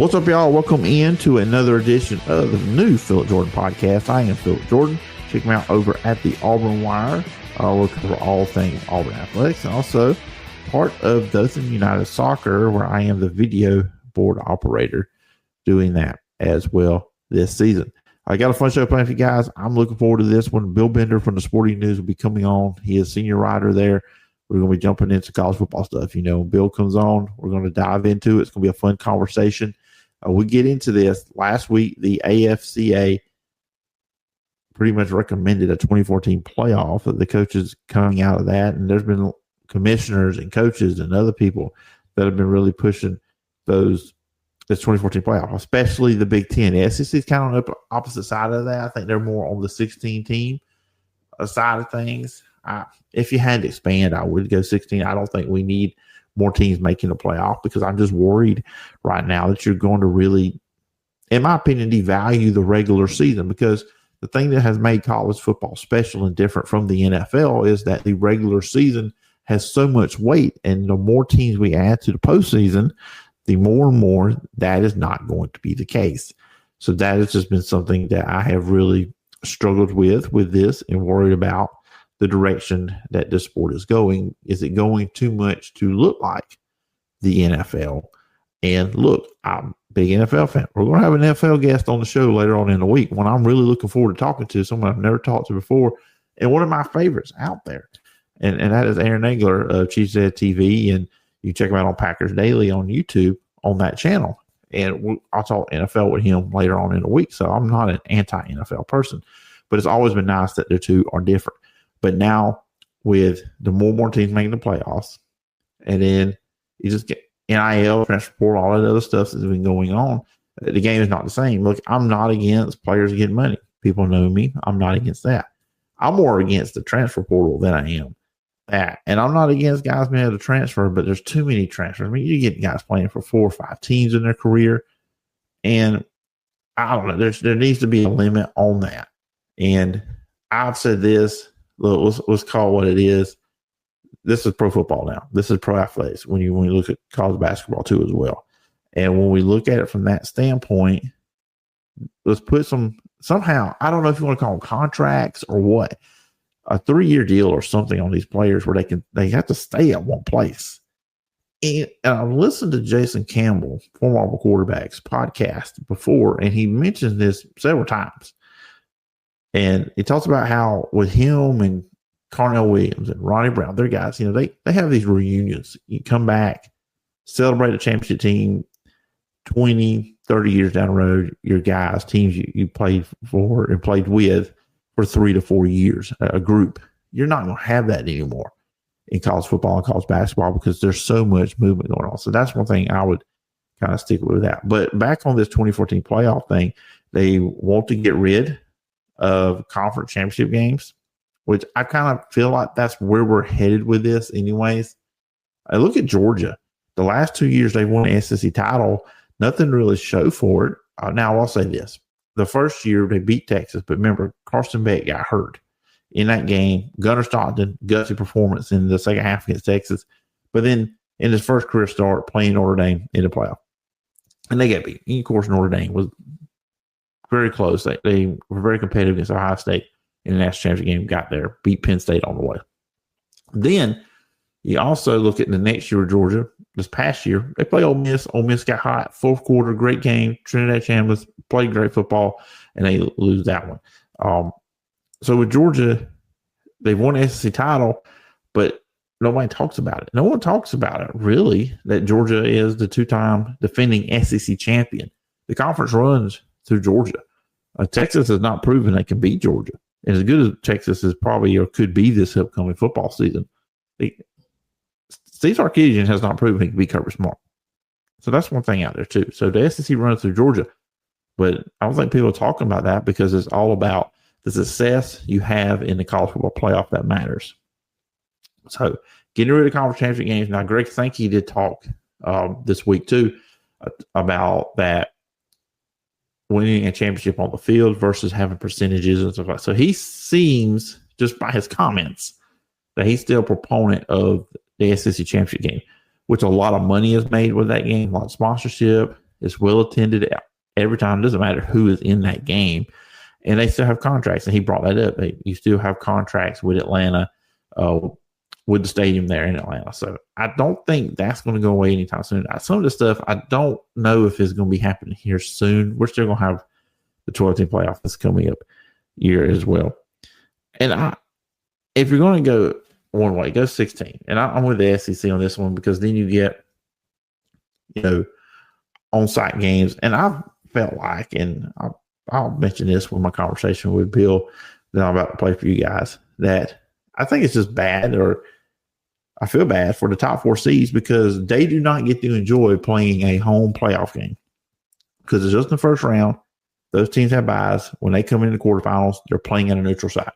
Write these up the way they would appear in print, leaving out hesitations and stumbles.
What's up, y'all? Welcome in to another edition of the new Phillip Jordan podcast. I am Phillip Jordan. Check me out over at the Auburn Wire. We'll cover all things Auburn athletics, and also part of Dothan United Soccer, where I am the video board operator, doing that as well this season. I got a fun show planned for you guys. I'm looking forward to this one. Bill Bender from the Sporting News will be coming on. He is senior writer there. We're going to be jumping into college football stuff. You know, when Bill comes on, we're going to dive into it. It's going to be a fun conversation. We get into this. Last week, the AFCA pretty much recommended a 2014 playoff. The coaches coming out of that, and there's been commissioners and coaches and other people that have been really pushing this 2014 playoff, especially the Big Ten. The SEC is kind of on the opposite side of that. I think they're more on the 16-team side of things. If you had to expand, I would go 16. I don't think we need more teams making the playoff because I'm just worried right now that you're going to really, in my opinion, devalue the regular season, because the thing that has made college football special and different from the NFL is that the regular season has so much weight, and the more teams we add to the postseason, the more and more that is not going to be the case. So that has just been something that I have really struggled with this and worried about the direction that this sport is going. Is it going too much to look like the NFL? And look, I'm a big NFL fan. We're going to have an NFL guest on the show later on in the week, one I'm really looking forward to talking to, someone I've never talked to before, and one of my favorites out there. And that is Aaron Nagler of Chiefs Head TV, and you check him out on Packers Daily on YouTube on that channel. And I'll talk NFL with him later on in the week. So I'm not an anti-NFL person, but it's always been nice that the two are different. But now with the more teams making the playoffs, and then you just get NIL, transfer portal, all that other stuff that's been going on, the game is not the same. Look, I'm not against players getting money. People know me. I'm not against that. I'm more against the transfer portal than I am that. And I'm not against guys being able to transfer, but there's too many transfers. I mean, you get guys playing for 4 or 5 teams in their career, and I don't know. There needs to be a limit on that. And I've said this. Look, let's call it what it is. This is pro football now. This is pro athletics when you look at college basketball too as well. And when we look at it from that standpoint, let's put somehow, I don't know if you want to call them contracts or what, a 3-year deal or something on these players where they have to stay at one place. And I've listened to Jason Campbell, former Auburn quarterback's podcast before, and he mentions this several times. And he talks about how with him and Carnell Williams and Ronnie Brown, they're guys, you know, they have these reunions. You come back, celebrate a championship team 20, 30 years down the road, your guys, teams you played for and played with for 3 to 4 years, a group. You're not going to have that anymore in college football and college basketball because there's so much movement going on. So that's one thing I would kind of stick with that. But back on this 2014 playoff thing, they want to get rid of conference championship games, which I kind of feel like that's where we're headed with this anyways. I look at Georgia. The last 2 years they've won the SEC title. Nothing really show for it. Now, I'll say this. The first year they beat Texas, but remember, Carson Beck got hurt in that game. Gunnar Stockton, gutsy performance in the second half against Texas. But then in his first career start, playing Notre Dame in the playoff. And they got beat. And of course, Notre Dame was very close. They were very competitive against Ohio State in the national championship game, got there, beat Penn State on the way. Then you also look at the next year of Georgia, this past year, they play Ole Miss. Ole Miss got hot, fourth quarter, great game. Trinidad Chambliss played great football, and they lose that one. So with Georgia, they've won the SEC title, but nobody talks about it. No one talks about it, really, that Georgia is the 2-time defending SEC champion. The conference runs through Georgia. Texas has not proven they can beat Georgia. And as good as Texas is probably or could be this upcoming football season, Steve Sarkisian has not proven he can beat Kirby Smart. So that's one thing out there too. So the SEC runs through Georgia, but I don't think people are talking about that because it's all about the success you have in the college football playoff that matters. So getting rid of conference championship games. Now, Greg Sankey did talk this week too about that, winning a championship on the field versus having percentages and stuff like that. So he seems, just by his comments, that he's still a proponent of the SEC championship game, which a lot of money is made with that game, a lot of sponsorship. It's well attended every time. It doesn't matter who is in that game. And they still have contracts. And he brought that up. You still have contracts with Atlanta, with the stadium there in Atlanta. So I don't think that's going to go away anytime soon. Some of the stuff, I don't know if it's going to be happening here soon. We're still going to have the 12-team playoff that's coming up year as well. And if you're going to go one way, go 16. And I'm with the SEC on this one because then you get, on-site games. And I've felt like, and I'll mention this with my conversation with Bill that I'm about to play for you guys, that I think it's just bad, or I feel bad for the top 4 seeds because they do not get to enjoy playing a home playoff game because it's just in the first round. Those teams have buys. When they come into the quarterfinals, they're playing at a neutral site.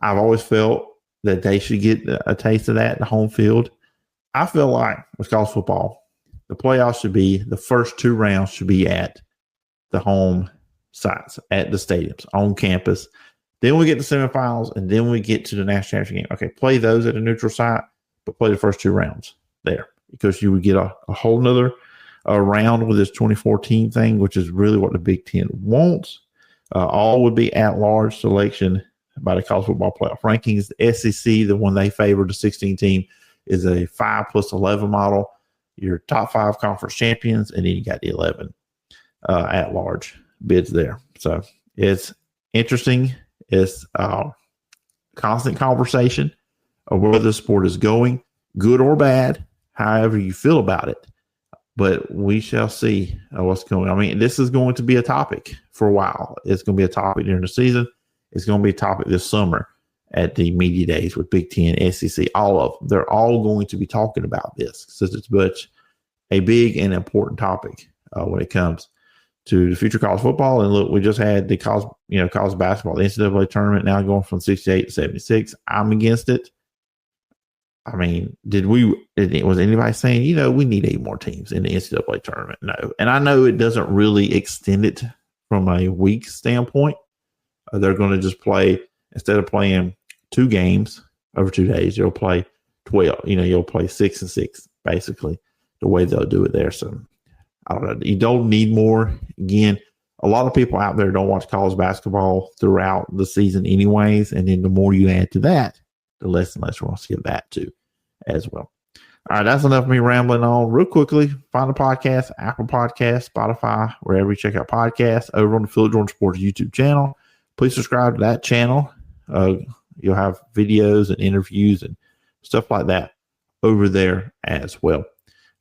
I've always felt that they should get a taste of that, the home field. I feel like with college football, the playoffs should be, the first 2 rounds should be at the home sites, at the stadiums, on campus. Then we get to semifinals, and then we get to the national championship game. Okay, play those at a neutral site, but play the first 2 rounds there because you would get a whole nother round with this 24-team thing, which is really what the Big Ten wants. All would be at-large selection by the college football playoff rankings. The SEC, the one they favor, the 16-team, is a 5+11 model. Your top 5 conference champions, and then you got the 11 at-large bids there. So it's interesting. It's constant conversation of where the sport is going, good or bad, however you feel about it. But we shall see what's going on. I mean, this is going to be a topic for a while. It's going to be a topic during the season. It's going to be a topic this summer at the media days with Big Ten, SEC, all of them. They're all going to be talking about this since it's such a big and important topic when it comes to the future of college football. And look, we just had the college basketball, the NCAA tournament now going from 68 to 76. I'm against it. I mean, was anybody saying, we need 8 more teams in the NCAA tournament? No. And I know it doesn't really extend it from a week standpoint. They're going to just play, instead of playing 2 games over 2 days, you'll play 12. You'll play 6 and 6, basically, the way they'll do it there. So I don't know. You don't need more. Again, a lot of people out there don't watch college basketball throughout the season anyways. And then the more you add to that, the less and less we're going to see of that too as well. All right, that's enough of me rambling on. Real quickly, find the podcast, Apple Podcasts, Spotify, wherever you check out podcasts, over on the Phillip Jordan Sports YouTube channel. Please subscribe to that channel. You'll have videos and interviews and stuff like that over there as well.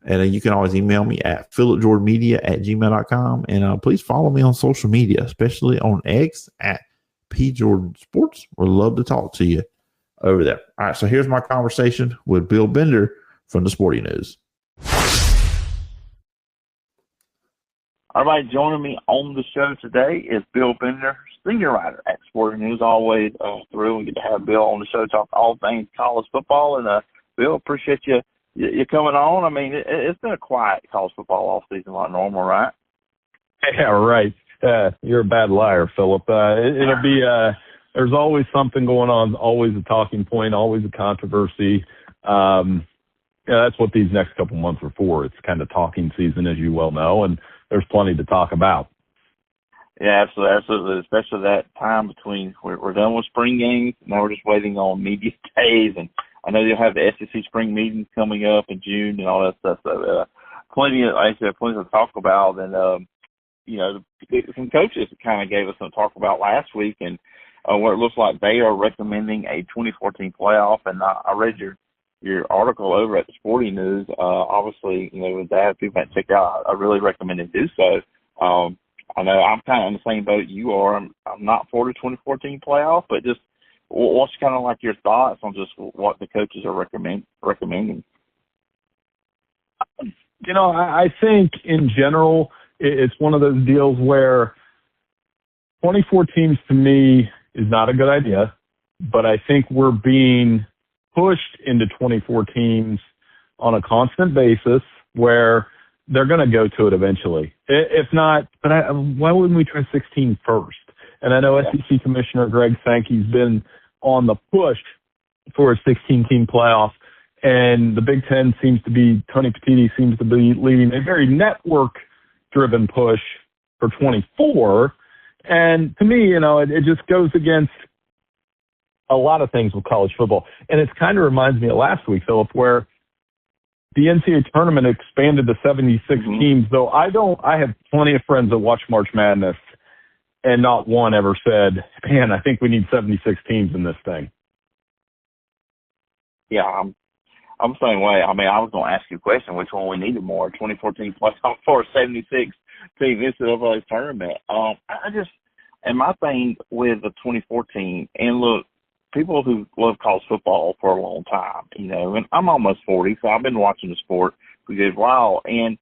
And you can always email me at phillipjordanmedia@gmail.com. And please follow me on social media, especially on X at PJordanSports. We'd love to talk to you over there. All right, so here's my conversation with Bill Bender from the Sporting News. All right, joining me on the show today is Bill Bender, senior writer at Sporting News. Always thrilled to get to have Bill on the show, talk all things college football. And Bill, appreciate you coming on. I mean, it's been a quiet college football offseason like normal, right? Yeah, right. You're a bad liar, Phillip. It'll be there's always something going on, always a talking point, always a controversy. That's what these next couple months are for. It's kind of talking season, as you well know, and there's plenty to talk about. Yeah, absolutely. Especially that time between we're done with spring games. Now we're just waiting on media days, and I know you'll have the SEC spring meetings coming up in June and all that stuff. So plenty to talk about. And some coaches kind of gave us some talk about last week, and where it looks like they are recommending a 2014 playoff. And I read your article over at the Sporting News. Obviously, with that, if people haven't checked out, I really recommend to do so. I know I'm kind of in the same boat you are. I'm not for the 2014 playoff, but just what's kind of like your thoughts on just what the coaches are recommending? I think in general, it's one of those deals where 24 teams to me is not a good idea, but I think we're being pushed into 24 teams on a constant basis where they're going to go to it eventually. If not, but why wouldn't we try 16 first? And I know SEC Commissioner Greg Sankey's been on the push for a 16-team playoff, and the Big Ten seems to be, Tony Petitti seems to be leading a very network driven push for 24. And to me, it just goes against a lot of things with college football. And it kind of reminds me of last week, Phillip, where the NCAA tournament expanded to 76 teams, though I have plenty of friends that watch March Madness, and not one ever said, man, I think we need 76 teams in this thing. Yeah, I'm the same way. I mean, I was going to ask you a question, which one we needed more, 2014 playoff or 76 team NCAA tournament. And my thing with the 2014, and look, people who love college football for a long time, and I'm almost 40, so I've been watching the sport for a good while, and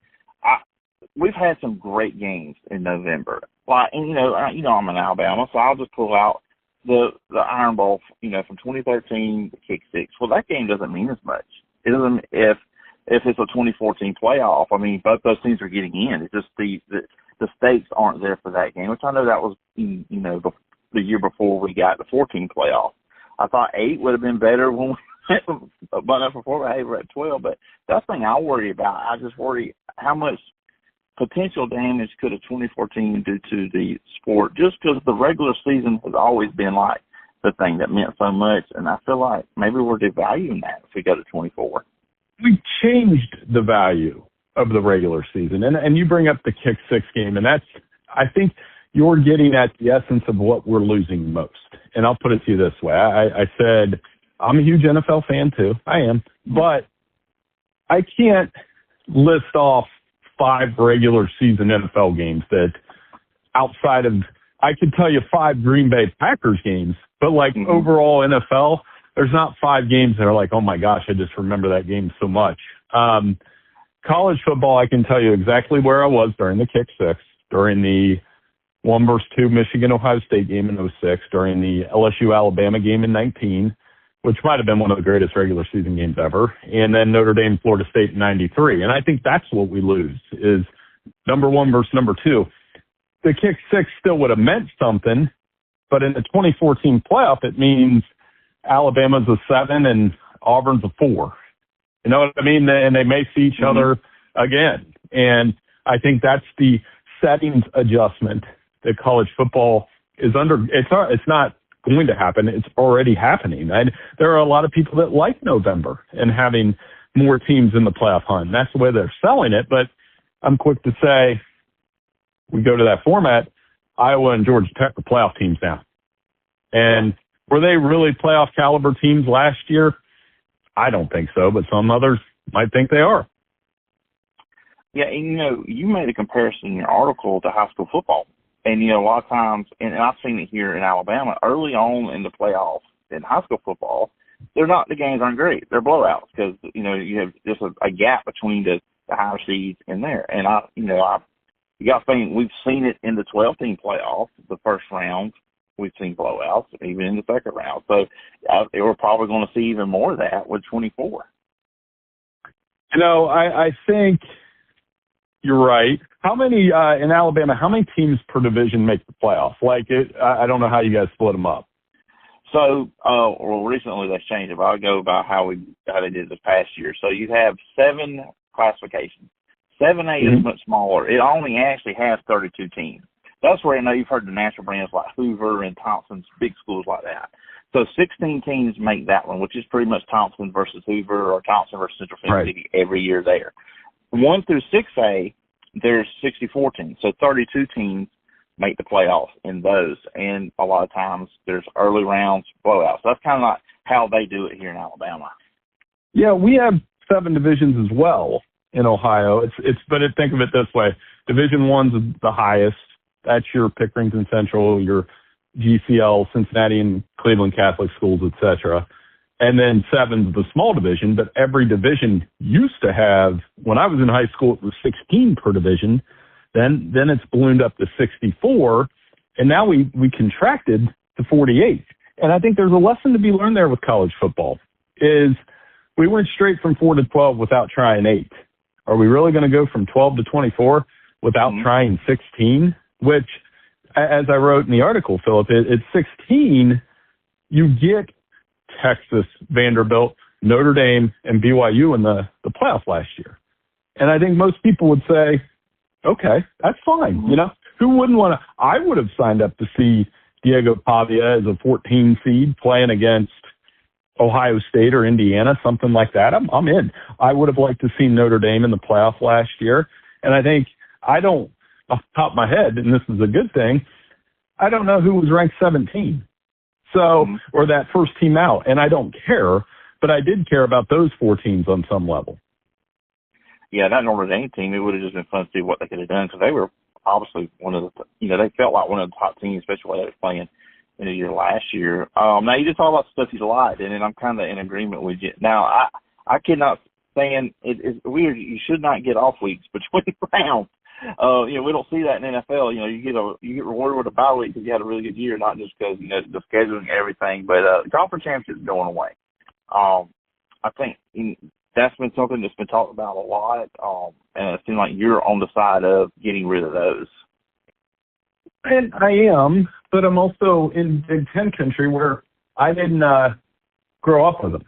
we've had some great games in November. Like, and I'm in Alabama, so I'll just pull out the Iron Bowl, from 2013, the Kick Six. Well, that game doesn't mean as much. It doesn't if it's a 2014 playoff. I mean, both those teams are getting in. It's just the stakes aren't there for that game, which I know that was the year before we got the 14 playoff. I thought 8 would have been better when we went up before. Hey, we're at 12, but that's the thing I worry about. I just worry how much potential damage could a 2014 do to the sport, just because the regular season has always been like the thing that meant so much, and I feel like maybe we're devaluing that if we go to 24. We changed the value of the regular season, and you bring up the Kick Six game, and I think you're getting at the essence of what we're losing most. And I'll put it to you this way. I said, I'm a huge NFL fan too. I am. But I can't list off 5 regular season NFL games that outside of, I could tell you 5 Green Bay Packers games, but overall NFL, there's not 5 games that are like, oh my gosh, I just remember that game so much. College football, I can tell you exactly where I was during the Kick Six, during the 1-2 Michigan-Ohio State game in 06, during the LSU-Alabama game in 19, which might have been one of the greatest regular season games ever, and then Notre Dame-Florida State in 93. And I think that's what we lose, is number 1 versus number 2. The Kick Six still would have meant something, but in the 2014 playoff, it means Alabama's a 7 and Auburn's a 4. You know what I mean? And they may see each other again. And I think that's the settings adjustment that college football is under. It's not going to happen. It's already happening. And there are a lot of people that like November and having more teams in the playoff hunt. That's the way they're selling it. But I'm quick to say, we go to that format, Iowa and Georgia Tech are playoff teams now. And were they really playoff caliber teams last year? I don't think so, but some others might think they are. Yeah, and you made a comparison in your article to high school football. And, a lot of times, and I've seen it here in Alabama, early on in the playoffs in high school football, the games aren't great. They're blowouts because, you have just a gap between the higher seeds in there. And, you got to think, we've seen it in the 12-team playoffs, the first round. We've seen blowouts, even in the second round. So we're probably going to see even more of that with 24. I think you're right. How many, in Alabama, how many teams per division make the playoff? I don't know how you guys split them up. So, recently they changed it, but I'll go by how they did this past year. So you have 7 classifications. 7A is much smaller. It only actually has 32 teams. That's where I know you've heard the national brands like Hoover and Thompson's, big schools like that. So 16 teams make that one, which is pretty much Thompson versus Hoover or Thompson versus Central Tennessee every year there. 1 through 6A, there's 64 teams. So 32 teams make the playoffs in those. And a lot of times there's early rounds blowouts. So that's kind of like how they do it here in Alabama. Yeah, we have 7 divisions as well in Ohio. But think of it this way. Division I's the highest. That's your Pickerington Central, your GCL, Cincinnati and Cleveland Catholic schools, etc. And then 7's the small division, but every division used to have, when I was in high school, it was 16 per division. Then it's ballooned up to 64, and now we contracted to 48. And I think there's a lesson to be learned there with college football, is we went straight from 4 to 12 without trying 8. Are we really going to go from 12 to 24 without trying 16? Which, as I wrote in the article, Phillip, at 16, you get Texas, Vanderbilt, Notre Dame, and BYU in the playoff last year. And I think most people would say, Okay, that's fine. You know, who wouldn't want to? I would have signed up to see Diego Pavia as a 14 seed playing against Ohio State or Indiana, something like that. I'm in. I would have liked to see Notre Dame in the playoff last year. And I think, I don't, off the top of my head, and this is a good thing, I don't know who was ranked 17. So, or that first team out. And I don't care, but I did care about those 4 teams on some level. Yeah, that Notre Dame team, it would have just been fun to see what they could have done, because they were obviously one of the, they felt like one of the top teams, especially when they were playing in the year last year. Now, you just talk about stuff you liked, and I'm kind of in agreement with you. Now, I cannot stand, it's weird, you should not get off weeks between rounds. We don't see that in the NFL. You get rewarded with a bye week because you had a really good year, not just because, the scheduling and everything. But the conference championship is going away. I think that's been something that's been talked about a lot, and it seems like you're on the side of getting rid of those. And I am, but I'm also in Big Ten country where I didn't grow up with them.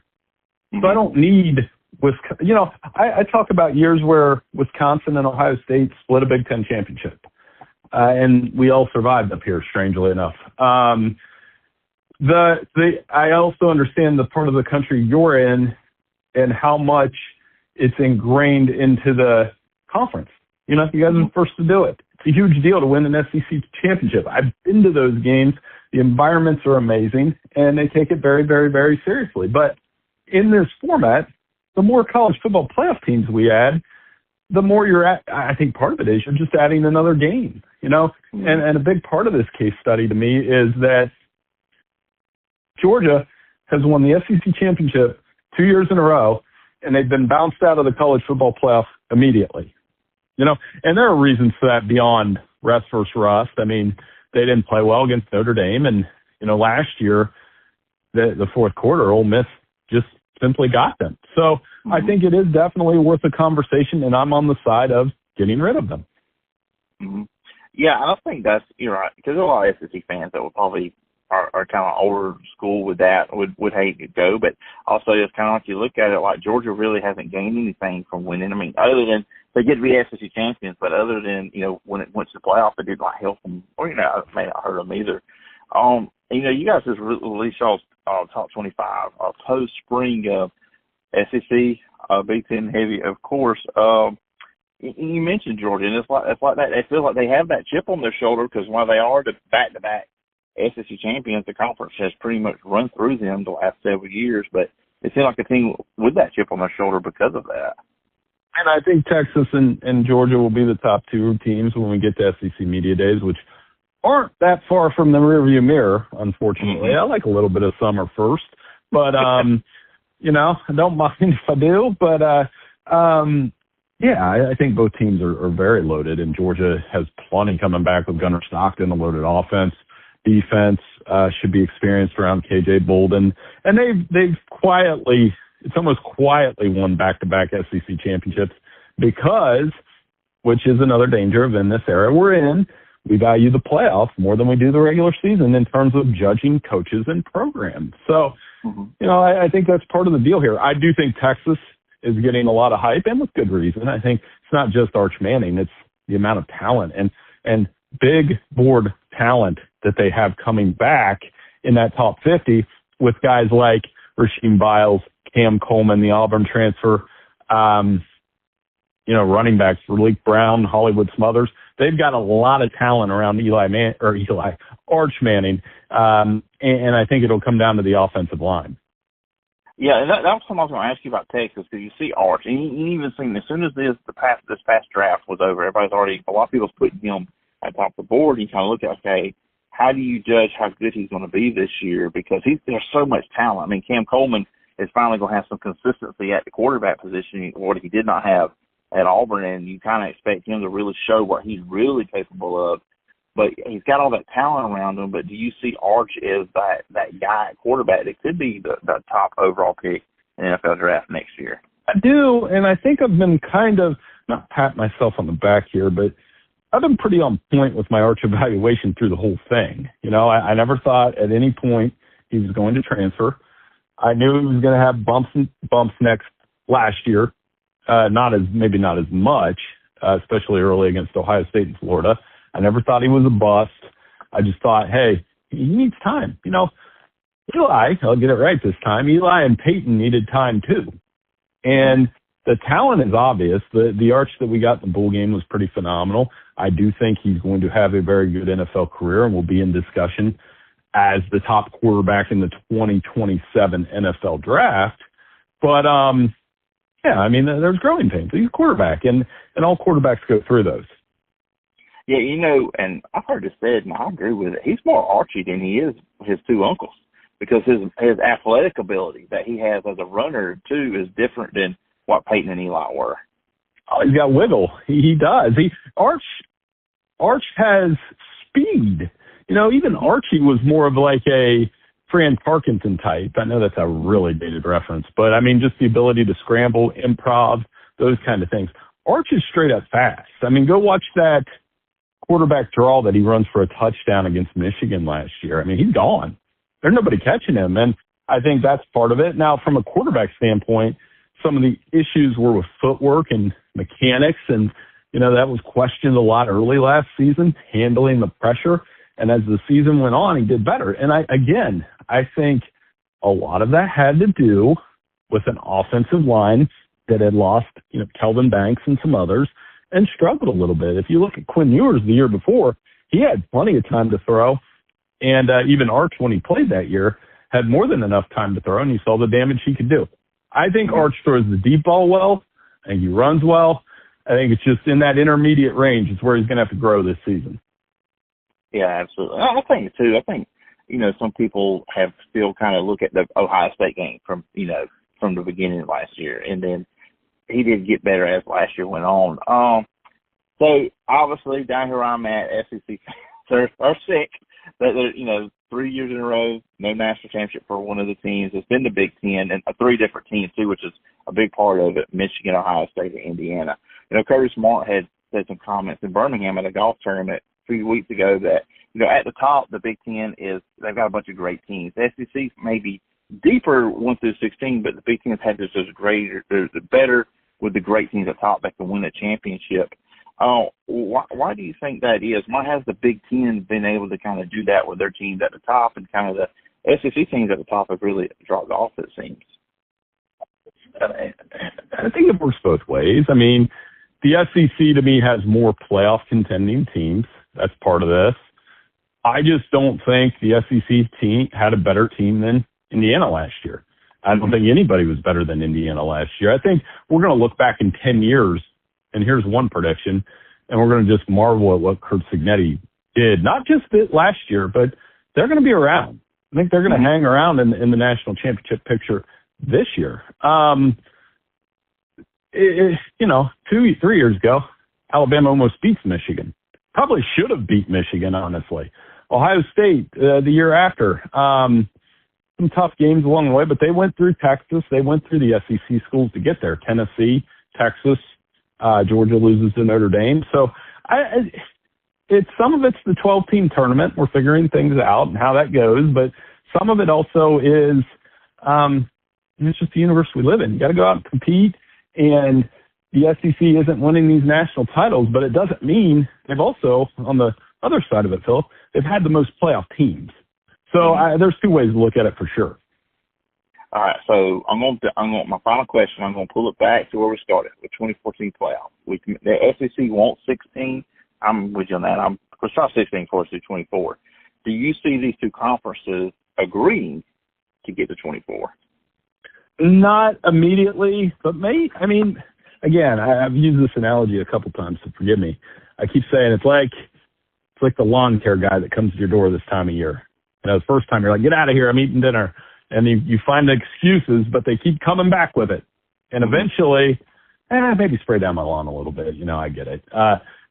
So I don't need Wisconsin. I talk about years where Wisconsin and Ohio State split a Big Ten championship. And we all survived up here, strangely enough. I also understand the part of the country you're in and how much it's ingrained into the conference. You guys are the first to do it. It's a huge deal to win an SEC championship. I've been to those games. The environments are amazing, and they take it very, very, very seriously. But in this format, the more college football playoff teams we add, the more you're at. I think part of it is you're just adding another game, and a big part of this case study to me is that Georgia has won the SEC championship 2 years in a row, and they've been bounced out of the college football playoff immediately. And there are reasons for that beyond rest versus rust. I mean, they didn't play well against Notre Dame, and last year, the fourth quarter, Ole Miss just simply got them. So I think it is definitely worth a conversation, and I'm on the side of getting rid of them. Yeah, I think you're right, because there are a lot of SEC fans that will probably are kind of older school with that, would hate to go, but also it's kind of like you look at it, like Georgia really hasn't gained anything from winning. I mean, other than they get to be SEC champions, but other than, when it went to the playoff, it did not help them, or, it may not hurt them either. You guys just released y'all's top 25 post-spring SEC, Big Ten heavy, of course. You mentioned Georgia, and it's like that. They feel like they have that chip on their shoulder because while they are the back-to-back SEC champions, the conference has pretty much run through them the last several years, but it seems like a team with that chip on their shoulder because of that. And I think Texas and Georgia will be the top 2 teams when we get to SEC Media Days, which aren't that far from the rearview mirror, unfortunately. I like a little bit of summer first, but, I don't mind if I do. But, I think both teams are very loaded, and Georgia has plenty coming back with Gunnar Stockton, a loaded offense. Defense should be experienced around KJ Bolden. And they've quietly, it's almost quietly won back-to-back SEC championships because, which is another danger of in this era we're in, we value the playoffs more than we do the regular season in terms of judging coaches and programs. So, I think that's part of the deal here. I do think Texas is getting a lot of hype, and with good reason. I think it's not just Arch Manning, it's the amount of talent and big board talent that they have coming back in that top 50 with guys like Rasheem Biles, Cam Coleman, the Auburn transfer, running backs, Malik Brown, Hollywood Smothers. They've got a lot of talent around Arch Manning, and I think it'll come down to the offensive line. Yeah, and that was something I was going to ask you about Texas, because you see Arch, and you even seen as soon as this past draft was over, a lot of people's putting him at top of the board. You kind of look at, okay, how do you judge how good he's going to be this year? Because there's so much talent. I mean, Cam Coleman is finally going to have some consistency at the quarterback position, what he did not have at Auburn, and you kind of expect him to really show what he's really capable of. But he's got all that talent around him. But do you see Arch as that guy at quarterback that could be the top overall pick in the NFL draft next year? I do, and I think I've been kind of, not pat myself on the back here, but I've been pretty on point with my Arch evaluation through the whole thing. I never thought at any point he was going to transfer. I knew he was going to have bumps last year. Maybe not as much especially early against Ohio State and Florida. I never thought he was a bust. I just thought, hey, he needs time. Eli, I'll get it right this time, Eli and Peyton needed time too. And the talent is obvious. The arch that we got in the bowl game was pretty phenomenal. I do think he's going to have a very good NFL career and will be in discussion as the top quarterback in the 2027 NFL draft. But, there's growing pains. He's a quarterback, and all quarterbacks go through those. Yeah, and I've heard it said, and I agree with it, he's more Archie than he is his two uncles, because his athletic ability that he has as a runner, too, is different than what Peyton and Eli were. Oh, he's got wiggle. He does. Arch has speed. Even Archie was more of like a Fran Tarkenton type. I know that's a really dated reference, but just the ability to scramble, improv, those kind of things. Arch is straight up fast. Go watch that quarterback draw that he runs for a touchdown against Michigan last year. He's gone. There's nobody catching him, and I think that's part of it. Now, from a quarterback standpoint, some of the issues were with footwork and mechanics, and, that was questioned a lot early last season, handling the pressure. And as the season went on, he did better. And I think a lot of that had to do with an offensive line that had lost, Kelvin Banks and some others and struggled a little bit. If you look at Quinn Ewers the year before, he had plenty of time to throw. And even Arch, when he played that year, had more than enough time to throw, and you saw the damage he could do. I think Arch throws the deep ball well. I think he runs well. I think it's just in that intermediate range is where he's going to have to grow this season. Yeah, absolutely. I think, too, some people have still kind of look at the Ohio State game from the beginning of last year, and then he did get better as last year went on. So, obviously, down here I'm at, SEC fans are sick. That 3 years in a row, no national championship for one of the teams. It's been the Big Ten, and 3 different teams, too, which is a big part of it, Michigan, Ohio State, and Indiana. Curtis Smart had said some comments in Birmingham at a golf tournament a few weeks ago that, at the top, the Big Ten they've got a bunch of great teams. The SEC may be deeper 1 through 16, but the Big Ten's had just as greater, they're better with the great teams at top that can win a championship. Why do you think that is? Why has the Big Ten been able to kind of do that with their teams at the top, and kind of the SEC teams at the top have really dropped off, it seems? I think it works both ways. The SEC to me has more playoff contending teams. That's part of this. I just don't think the SEC team had a better team than Indiana last year. I don't think anybody was better than Indiana last year. I think we're going to look back in 10 years, and here's one prediction, and we're going to just marvel at what Curt Cignetti did. Not just last year, but they're going to be around. I think they're going to hang around in the national championship picture this year. 2-3 years ago, Alabama almost beats Michigan. Probably should have beat Michigan, honestly. Ohio State, the year after, some tough games along the way, but they went through Texas. They went through the SEC schools to get there. Tennessee, Texas, Georgia loses to Notre Dame. So some of it's the 12-team tournament. We're figuring things out and how that goes, but some of it also is it's just the universe we live in. You got to go out and compete, and the SEC isn't winning these national titles, but it doesn't mean they've also, on the other side of it, Phillip, they've had the most playoff teams. So there's 2 ways to look at it for sure. All right, so I'm going my final question. I'm going to pull it back to where we started with 2014 playoff. The SEC wants 16. I'm with you on that. Let's try 16 for us to 24. Do you see these 2 conferences agreeing to get to 24? Not immediately, but again, I've used this analogy a couple times, so forgive me. I keep saying it's like the lawn care guy that comes to your door this time of year. The first time you're like, get out of here, I'm eating dinner. And you find the excuses, but they keep coming back with it. And eventually, maybe spray down my lawn a little bit. I get it.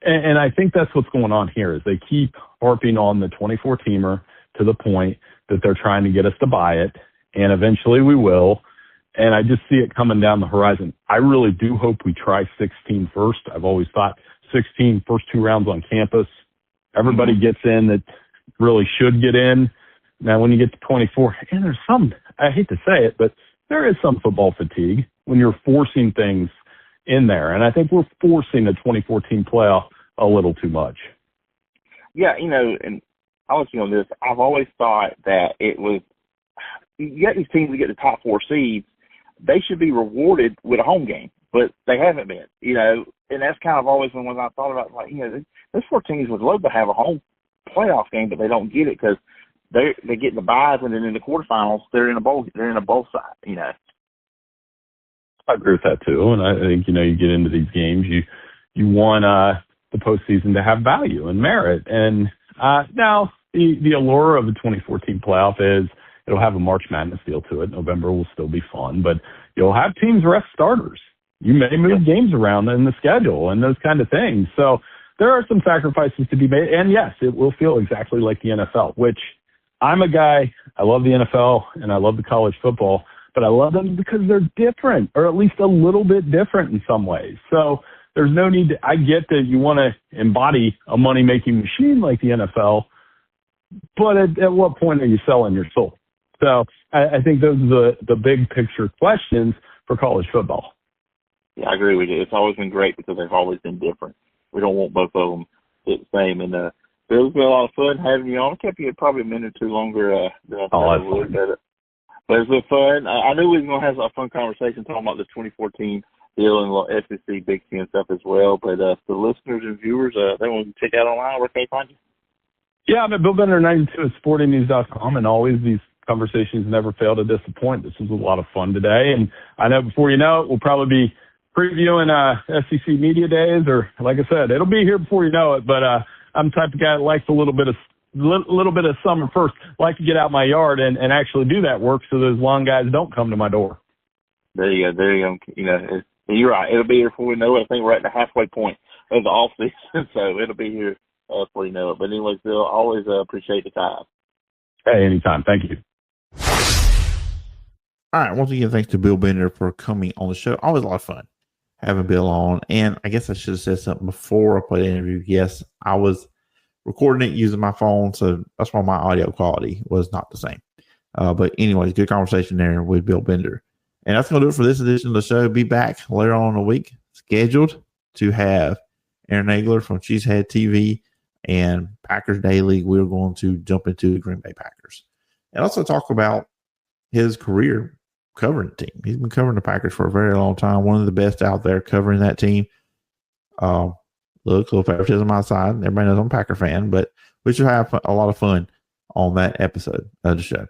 And I think that's what's going on here is they keep harping on the 24-teamer to the point that they're trying to get us to buy it. And eventually we will. And I just see it coming down the horizon. I really do hope we try 16 first. I've always thought 16, first 2 rounds on campus. Everybody gets in that really should get in. Now, when you get to 24, and there's some, I hate to say it, but there is some football fatigue when you're forcing things, in there. And I think we're forcing the 2014 playoff a little too much. Yeah, and I'll let you know this. I've always thought that it was, you got these teams that get the top 4 seeds, they should be rewarded with a home game, but they haven't been, and that's kind of always been when I thought about, like, those 4 teams would love to have a home playoff game, but they don't get it because they get the byes, and then in the quarterfinals, they're in a bowl side, I agree with that too. And I think, you get into these games, you want the postseason to have value and merit. And now the allure of the 2014 playoff is it'll have a March Madness feel to it. November will still be fun, but you'll have teams rest starters. You may move games around in the schedule and those kind of things. So there are some sacrifices to be made. And yes, it will feel exactly like the NFL, which I'm a guy, I love the NFL and I love the college football, but I love them because they're different, or at least a little bit different in some ways. So there's no need to, I get that you want to embody a money-making machine like the NFL, but at what point are you selling your soul? So I think those are the big picture questions for college football. Yeah, I agree with you. It's always been great because they've always been different. We don't want both of them to hit the same. And it's been a lot of fun having you on. I kept you probably a minute or two longer than I thought I would. But it's been fun. I knew we were going to have a fun conversation talking about the 2014 deal and SEC, Big Ten stuff as well. But for listeners and viewers, they want to check out online. Where can they find you? Yeah, I'm at BillBender92 at sportingnews.com, and always these conversations never fail to disappoint. This was a lot of fun today. And I know before you know it, we'll probably be previewing SEC Media Days, or like I said, it'll be here before you know it. But I'm the type of guy that likes a little bit of summer first. Like to get out my yard and actually do that work so those long guys don't come to my door. There you go. You're right. It'll be here before we know it. I think we're at the halfway point of the off season, so it'll be here before you know it. But anyways, Bill, always appreciate the time. Hey, anytime. Thank you. All right. Once again, thanks to Bill Bender for coming on the show. Always a lot of fun having Bill on. And I guess I should have said something before I played the interview. Yes, I was recording it using my phone, so that's why my audio quality was not the same. But anyways, good conversation there with Bill Bender. And that's going to do it for this edition of the show. Be back later on in the week, scheduled to have Aaron Nagler from Cheesehead TV and Packers Daily. We're going to jump into the Green Bay Packers and also talk about his career covering the team. He's been covering the Packers for a very long time. One of the best out there covering that team. Little favoritism outside. Everybody knows I'm a Packer fan, but we should have a lot of fun on that episode of the show.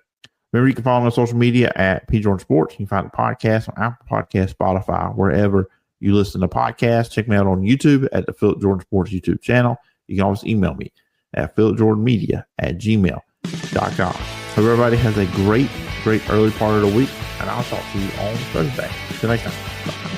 Remember, you can follow me on social media at P. Jordan Sports. You can find the podcast on Apple Podcasts, Spotify, wherever you listen to podcasts. Check me out on YouTube at the Phillip Jordan Sports YouTube channel. You can always email me at philipjordanmedia@gmail.com. Hope everybody has a great early part of the week, and I'll talk to you on Thursday. Till next time. Bye.